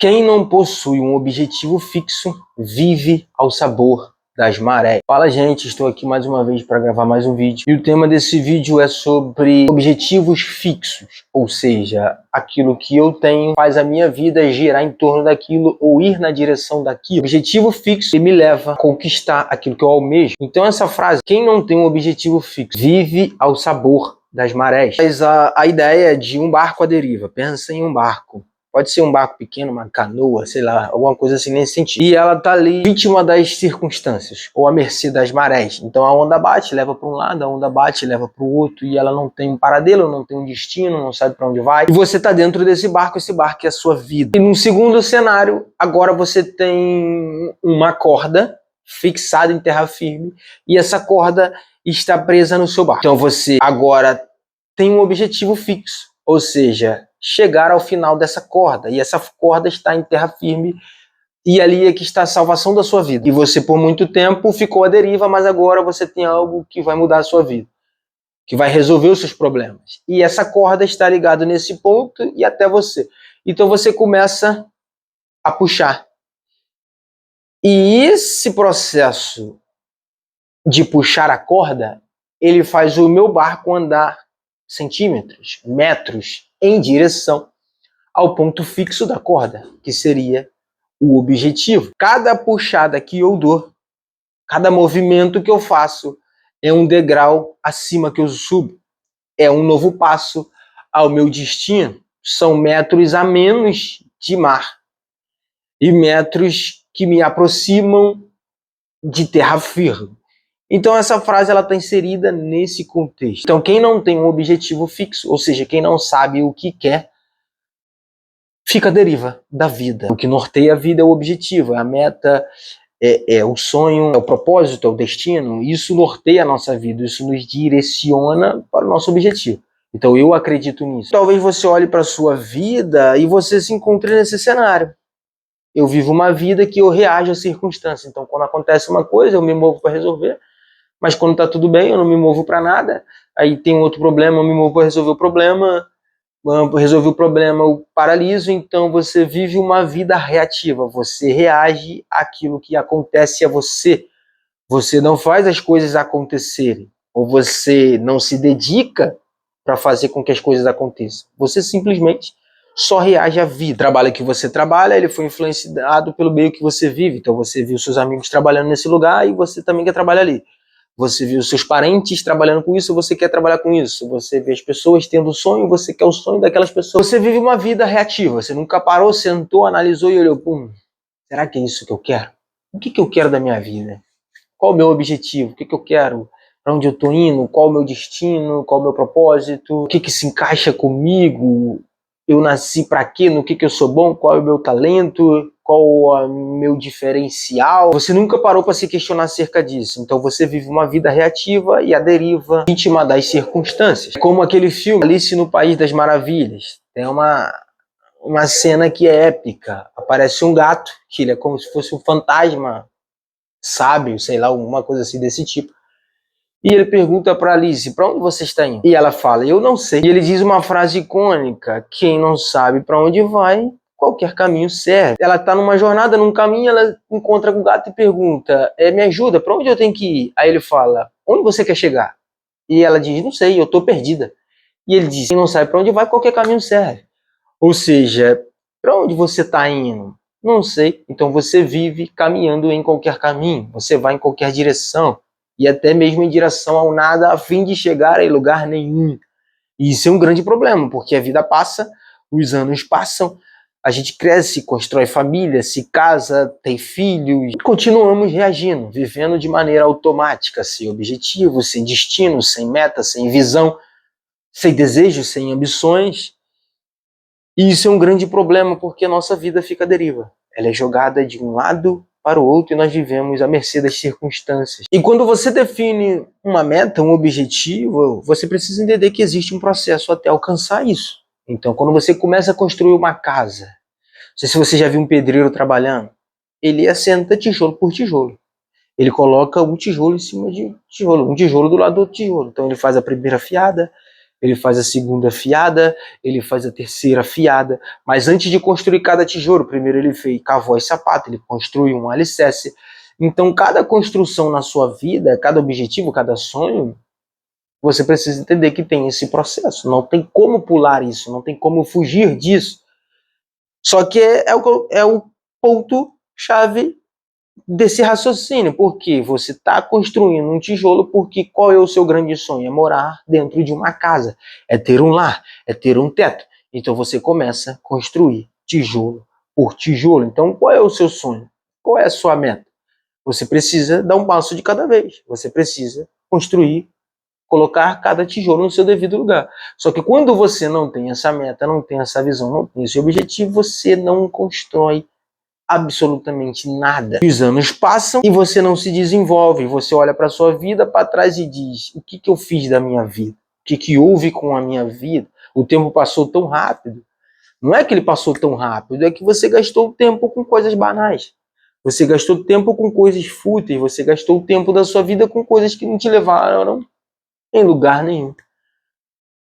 Quem não possui um objetivo fixo vive ao sabor das marés. Fala, gente, estou aqui mais uma vez para gravar mais um vídeo. E o tema desse vídeo é sobre objetivos fixos, ou seja, aquilo que eu tenho faz a minha vida girar em torno daquilo ou ir na direção daquilo. Objetivo fixo me leva a conquistar aquilo que eu almejo. Então essa frase, quem não tem um objetivo fixo vive ao sabor das marés. Mas a ideia de um barco à deriva. Pensa em um barco. Pode ser um barco pequeno, uma canoa, sei lá, alguma coisa assim nesse sentido. E ela tá ali vítima das circunstâncias, ou à mercê das marés. Então a onda bate, leva para um lado, a onda bate, leva para o outro, e ela não tem um paradelo, não tem um destino, não sabe para onde vai. E você tá dentro desse barco, esse barco é a sua vida. E num segundo cenário, agora você tem uma corda fixada em terra firme, e essa corda está presa no seu barco. Então você agora tem um objetivo fixo, ou seja, chegar ao final dessa corda, e essa corda está em terra firme, e ali é que está a salvação da sua vida. E você por muito tempo ficou à deriva, mas agora você tem algo que vai mudar a sua vida, que vai resolver os seus problemas. E essa corda está ligada nesse ponto e até você. Então você começa a puxar. E esse processo de puxar a corda, ele faz o meu barco andar centímetros, metros, em direção ao ponto fixo da corda, que seria o objetivo. Cada puxada que eu dou, cada movimento que eu faço, é um degrau acima que eu subo. É um novo passo ao meu destino. São metros a menos de mar. E metros que me aproximam de terra firme. Então essa frase ela está inserida nesse contexto. Então quem não tem um objetivo fixo, ou seja, quem não sabe o que quer, fica à deriva da vida. O que norteia a vida é o objetivo, é a meta, é o sonho, é o propósito, é o destino. Isso norteia a nossa vida, isso nos direciona para o nosso objetivo. Então eu acredito nisso. Talvez você olhe para a sua vida e você se encontre nesse cenário. Eu vivo uma vida que eu reajo às circunstâncias. Então quando acontece uma coisa, eu me movo para resolver. Mas quando está tudo bem, eu não me movo para nada. Aí tem outro problema, eu me movo para resolver o problema. Resolvi o problema, eu paraliso. Então você vive uma vida reativa. Você reage àquilo que acontece a você. Você não faz as coisas acontecerem. Ou você não se dedica para fazer com que as coisas aconteçam. Você simplesmente só reage à vida. O trabalho que você trabalha, ele foi influenciado pelo meio que você vive. Então você viu seus amigos trabalhando nesse lugar e você também quer trabalhar ali. Você viu seus parentes trabalhando com isso, você quer trabalhar com isso. Você vê as pessoas tendo sonho, você quer o sonho daquelas pessoas. Você vive uma vida reativa. Você nunca parou, sentou, analisou e olhou, será que é isso que eu quero? O que eu quero da minha vida? Qual o meu objetivo? O que eu quero? Para onde eu estou indo? Qual o meu destino? Qual o meu propósito? O que se encaixa comigo? Eu nasci para quê? No que eu sou bom? Qual é o meu talento? Qual é o meu diferencial? Você nunca parou para se questionar acerca disso. Então você vive uma vida reativa e à deriva, vítima das circunstâncias. Como aquele filme Alice no País das Maravilhas. Tem uma cena que é épica. Aparece um gato, que ele é como se fosse um fantasma sábio, sei lá, alguma coisa assim desse tipo. E ele pergunta para Alice, para onde você está indo? E ela fala, eu não sei. E ele diz uma frase icônica, quem não sabe para onde vai, qualquer caminho serve. Ela está numa jornada, num caminho, ela encontra com o gato e pergunta, me ajuda, para onde eu tenho que ir? Aí ele fala, onde você quer chegar? E ela diz, não sei, eu estou perdida. E ele diz, quem não sabe para onde vai, qualquer caminho serve. Ou seja, para onde você está indo? Não sei. Então você vive caminhando em qualquer caminho, você vai em qualquer direção. E até mesmo em direção ao nada, a fim de chegar a lugar nenhum. E isso é um grande problema, porque a vida passa, os anos passam, a gente cresce, constrói família, se casa, tem filhos, e continuamos reagindo, vivendo de maneira automática, sem objetivo, sem destino, sem meta, sem visão, sem desejos, sem ambições. E isso é um grande problema, porque a nossa vida fica à deriva. Ela é jogada de um lado para o outro e nós vivemos à mercê das circunstâncias. E quando você define uma meta, um objetivo, você precisa entender que existe um processo até alcançar isso. Então, quando você começa a construir uma casa, não sei se você já viu um pedreiro trabalhando, ele assenta tijolo por tijolo. Ele coloca um tijolo em cima de tijolo, um tijolo do lado do outro tijolo. Então ele faz a primeira fiada, ele faz a segunda fiada, ele faz a terceira fiada, mas antes de construir cada tijolo, primeiro ele fez cavou e sapato, ele construiu um alicerce. Então, cada construção na sua vida, cada objetivo, cada sonho, você precisa entender que tem esse processo. Não tem como pular isso, não tem como fugir disso. Só que é o ponto-chave desse raciocínio, porque você está construindo um tijolo, porque qual é o seu grande sonho? É morar dentro de uma casa, é ter um lar, é ter um teto. Então você começa a construir tijolo por tijolo. Então qual é o seu sonho? Qual é a sua meta? Você precisa dar um passo de cada vez. Você precisa construir, colocar cada tijolo no seu devido lugar. Só que quando você não tem essa meta, não tem essa visão, não tem esse objetivo, você não constrói absolutamente nada. Os anos passam e você não se desenvolve. Você olha para sua vida para trás e diz: o que eu fiz da minha vida? O que houve com a minha vida? O tempo passou tão rápido. Não é que ele passou tão rápido, é que você gastou tempo com coisas banais. Você gastou tempo com coisas fúteis. Você gastou o tempo da sua vida com coisas que não te levaram em lugar nenhum.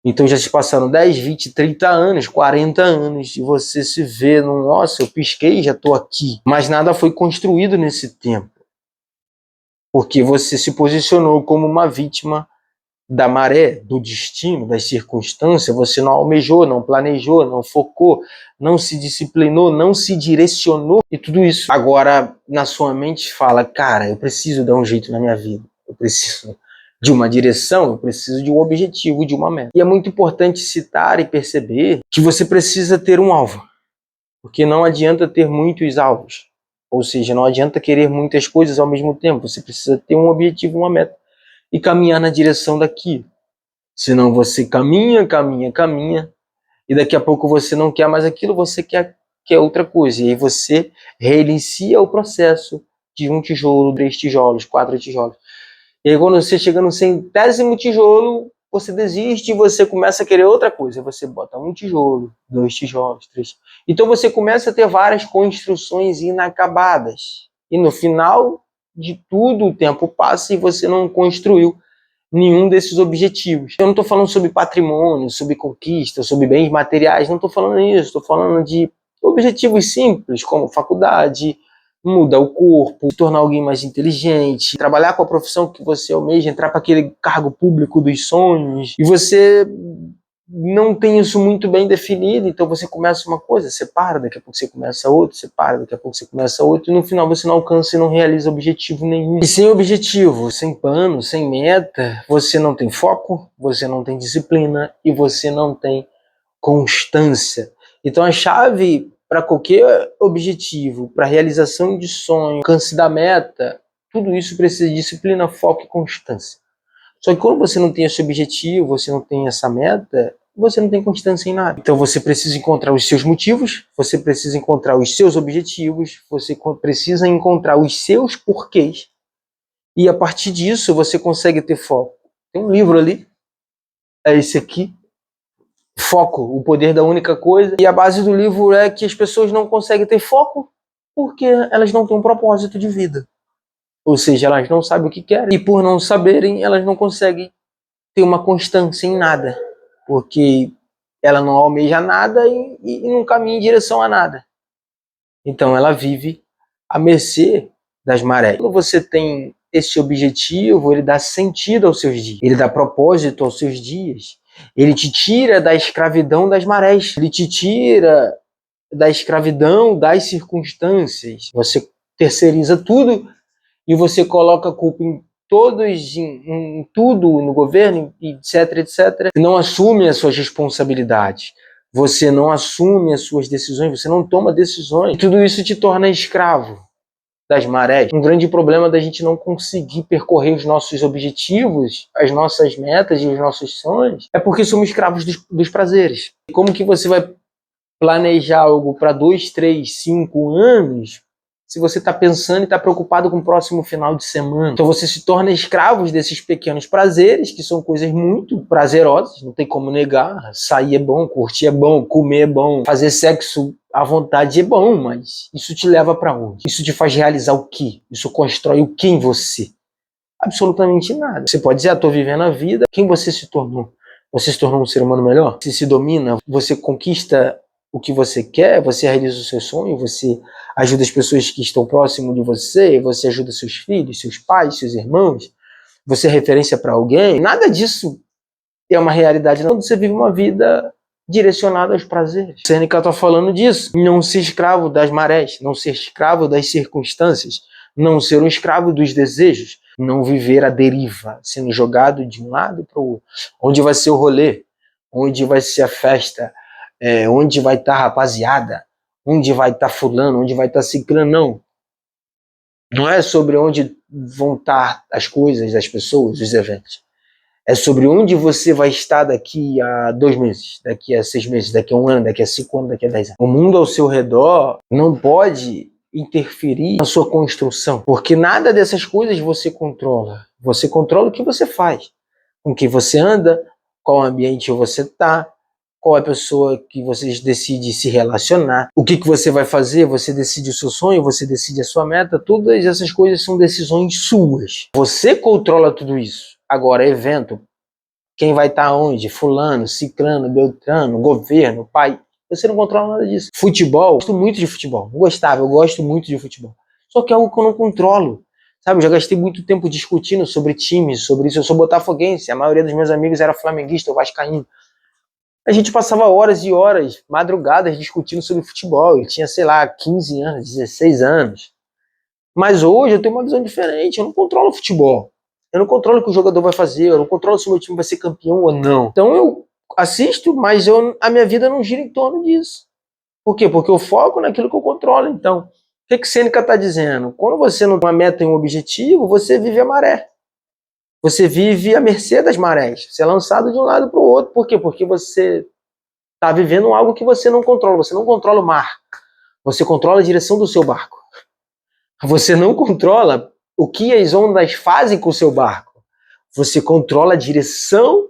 Então já se passaram 10, 20, 30 anos, 40 anos, e você se vê num, nossa, eu pisquei e já estou aqui. Mas nada foi construído nesse tempo. Porque você se posicionou como uma vítima da maré, do destino, das circunstâncias. Você não almejou, não planejou, não focou, não se disciplinou, não se direcionou. E tudo isso agora na sua mente fala: cara, eu preciso dar um jeito na minha vida. Eu preciso de uma direção, eu preciso de um objetivo, de uma meta. E é muito importante citar e perceber que você precisa ter um alvo, porque não adianta ter muitos alvos, ou seja, não adianta querer muitas coisas ao mesmo tempo. Você precisa ter um objetivo, uma meta e caminhar na direção daquilo. Senão você caminha, e daqui a pouco você não quer mais aquilo, você quer outra coisa. E aí você reinicia o processo de um tijolo, 3 tijolos, 4 tijolos. E aí quando você chega no 100º tijolo, você desiste e você começa a querer outra coisa. Você bota 1 tijolo, 2 tijolos, 3. Então você começa a ter várias construções inacabadas. E no final de tudo, o tempo passa e você não construiu nenhum desses objetivos. Eu não estou falando sobre patrimônio, sobre conquista, sobre bens materiais, não estou falando isso. Estou falando de objetivos simples, como faculdade, mudar o corpo, se tornar alguém mais inteligente, trabalhar com a profissão que você almeja, entrar para aquele cargo público dos sonhos, e você não tem isso muito bem definido. Então você começa uma coisa, você para, daqui a pouco você começa outra, você para, daqui a pouco você começa outra, e no final você não alcança e não realiza objetivo nenhum. E sem objetivo, sem plano, sem meta, você não tem foco, você não tem disciplina e você não tem constância. Então a chave para qualquer objetivo, para realização de sonho, alcance da meta, tudo isso precisa de disciplina, foco e constância. Só que quando você não tem esse objetivo, você não tem essa meta, você não tem constância em nada. Então você precisa encontrar os seus motivos, você precisa encontrar os seus objetivos, você precisa encontrar os seus porquês. E a partir disso você consegue ter foco. Tem um livro ali, é esse aqui, Foco, o poder da única coisa. E a base do livro é que as pessoas não conseguem ter foco porque elas não têm um propósito de vida. Ou seja, elas não sabem o que querem. E por não saberem, elas não conseguem ter uma constância em nada. Porque ela não almeja nada e não caminha em direção a nada. Então ela vive à mercê das marés. Quando você tem esse objetivo, ele dá sentido aos seus dias. Ele dá propósito aos seus dias. Ele te tira da escravidão das marés. Ele te tira da escravidão das circunstâncias. Você terceiriza tudo e você coloca a culpa em todos, em tudo, no governo, etc, etc. Não assume as suas responsabilidades. Você não assume as suas decisões, você não toma decisões. E tudo isso te torna escravo das marés. Um grande problema da gente não conseguir percorrer os nossos objetivos, as nossas metas e os nossos sonhos, é porque somos escravos dos prazeres. E como que você vai planejar algo para 2, 3, 5 anos se você está pensando e está preocupado com o próximo final de semana? Então você se torna escravo desses pequenos prazeres, que são coisas muito prazerosas, não tem como negar. Sair é bom, curtir é bom, comer é bom, fazer sexo à vontade é bom, mas isso te leva para onde? Isso te faz realizar o quê? Isso constrói o que em você? Absolutamente nada. Você pode dizer, estou vivendo a vida, quem você se tornou? você se tornou um ser humano melhor? Você se domina, você conquista o que você quer, você realiza o seu sonho, você ajuda as pessoas que estão próximo de você, você ajuda seus filhos, seus pais, seus irmãos, você é referência para alguém. Nada disso é uma realidade, não. Você vive uma vida direcionada aos prazeres. Sêneca está falando disso. Não ser escravo das marés, não ser escravo das circunstâncias, não ser um escravo dos desejos, não viver à deriva, sendo jogado de um lado para o outro. Onde vai ser o rolê? Onde vai ser a festa? Onde vai estar a rapaziada? Onde vai estar fulano? Onde vai estar ciclano? Não. Não é sobre onde vão estar as coisas, as pessoas, os eventos. É sobre onde você vai estar daqui a 2 meses, daqui a 6 meses, daqui a 1 ano, daqui a 5 anos, daqui a 10 anos. O mundo ao seu redor não pode interferir na sua construção, porque nada dessas coisas você controla. Você controla o que você faz, com quem você anda, qual ambiente você está, qual é a pessoa que você decide se relacionar, o que você vai fazer, você decide o seu sonho, você decide a sua meta, todas essas coisas são decisões suas. Você controla tudo isso. Agora, evento, quem vai estar onde, fulano, ciclano, beltrano, governo, pai, você não controla nada disso. Futebol, eu gosto muito de futebol, eu gosto muito de futebol, só que é algo que eu não controlo. Sabe, eu já gastei muito tempo discutindo sobre times, sobre isso. Eu sou botafoguense, a maioria dos meus amigos era flamenguista ou vascaíno. A gente passava horas e horas, madrugadas, discutindo sobre futebol. Eu tinha, sei lá, 15 anos, 16 anos. Mas hoje eu tenho uma visão diferente. Eu não controlo o futebol. Eu não controlo o que o jogador vai fazer. Eu não controlo se o meu time vai ser campeão ou não. Então eu assisto, mas a minha vida não gira em torno disso. Por quê? Porque eu foco naquilo que eu controlo. Então, o que Sêneca está dizendo? Quando você não tem uma meta e um objetivo, você vive a maré. Você vive à mercê das marés. Você é lançado de um lado para o outro. Por quê? Porque você está vivendo algo que você não controla. Você não controla o mar. Você controla a direção do seu barco. Você não controla o que as ondas fazem com o seu barco. Você controla a direção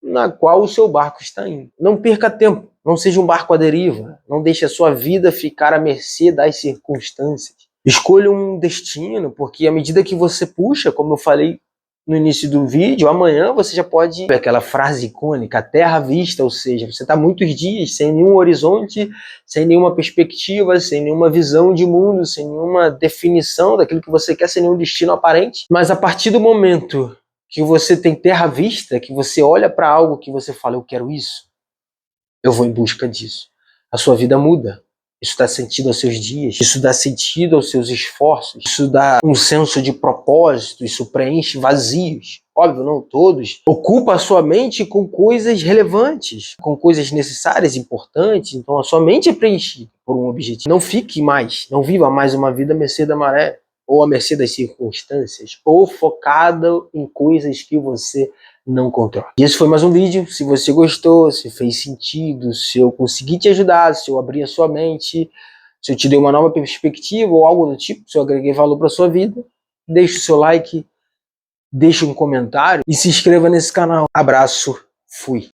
na qual o seu barco está indo. Não perca tempo. Não seja um barco à deriva. Não deixe a sua vida ficar à mercê das circunstâncias. Escolha um destino, porque à medida que você puxa, como eu falei no início do vídeo, amanhã você já pode ver aquela frase icônica, a terra à vista, ou seja, você está muitos dias sem nenhum horizonte, sem nenhuma perspectiva, sem nenhuma visão de mundo, sem nenhuma definição daquilo que você quer, sem nenhum destino aparente. Mas a partir do momento que você tem terra à vista, que você olha para algo que você fala, eu quero isso, eu vou em busca disso, a sua vida muda. Isso dá sentido aos seus dias, isso dá sentido aos seus esforços, isso dá um senso de propósito, isso preenche vazios. Óbvio, não todos. Ocupa a sua mente com coisas relevantes, com coisas necessárias, importantes. Então a sua mente é preenchida por um objetivo. Não fique mais, não viva mais uma vida à mercê da maré, ou à mercê das circunstâncias, ou focado em coisas que você não controla. E esse foi mais um vídeo. Se você gostou, se fez sentido, se eu consegui te ajudar, se eu abri a sua mente, se eu te dei uma nova perspectiva ou algo do tipo, se eu agreguei valor para sua vida, deixe o seu like, deixe um comentário e se inscreva nesse canal. Abraço, fui.